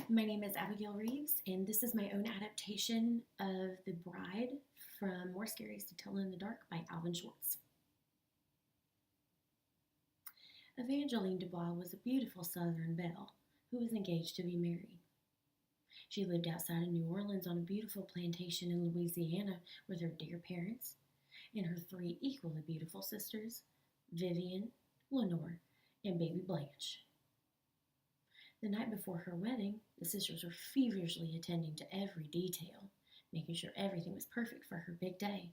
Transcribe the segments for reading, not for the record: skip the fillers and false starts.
My name is Abigail Reeves, and this is my own adaptation of The Bride from More Scary to Tell in the Dark by Alvin Schwartz. Evangeline Dubois was a beautiful Southern belle who was engaged to be married. She lived outside of New Orleans on a beautiful plantation in Louisiana with her dear parents and her three equally beautiful sisters, Vivian, Lenore, and baby Blanche. The night before her wedding, the sisters were feverishly attending to every detail, making sure everything was perfect for her big day.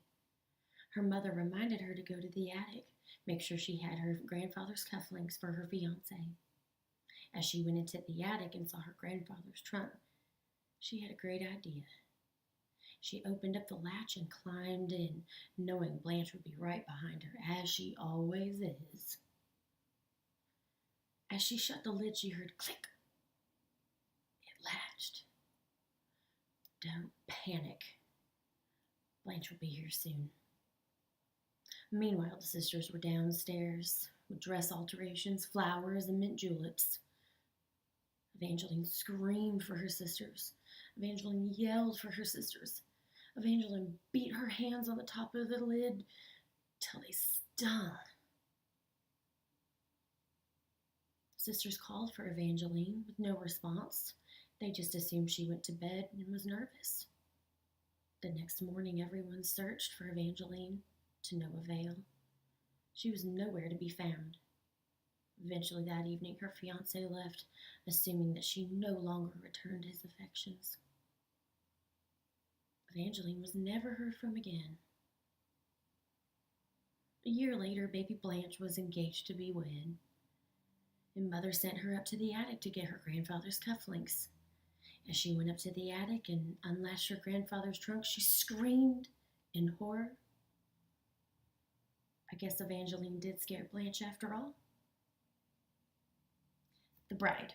Her mother reminded her to go to the attic, make sure she had her grandfather's cufflinks for her fiancé. As she went into the attic and saw her grandfather's trunk, she had a great idea. She opened up the latch and climbed in, knowing Blanche would be right behind her, as she always is. As she shut the lid, she heard click. It latched. Don't panic. Blanche will be here soon. Meanwhile, the sisters were downstairs with dress alterations, flowers, and mint juleps. Evangeline screamed for her sisters. Evangeline yelled for her sisters. Evangeline beat her hands on the top of the lid till they stung. Sisters called for Evangeline with no response. They just assumed she went to bed and was nervous. The next morning, everyone searched for Evangeline to no avail. She was nowhere to be found. Eventually that evening, her fiancé left, assuming that she no longer returned his affections. Evangeline was never heard from again. A year later, baby Blanche was engaged to be wed, and Mother sent her up to the attic to get her grandfather's cufflinks. As she went up to the attic and unlatched her grandfather's trunk, she screamed in horror. I guess Evangeline did scare Blanche after all. The Bride.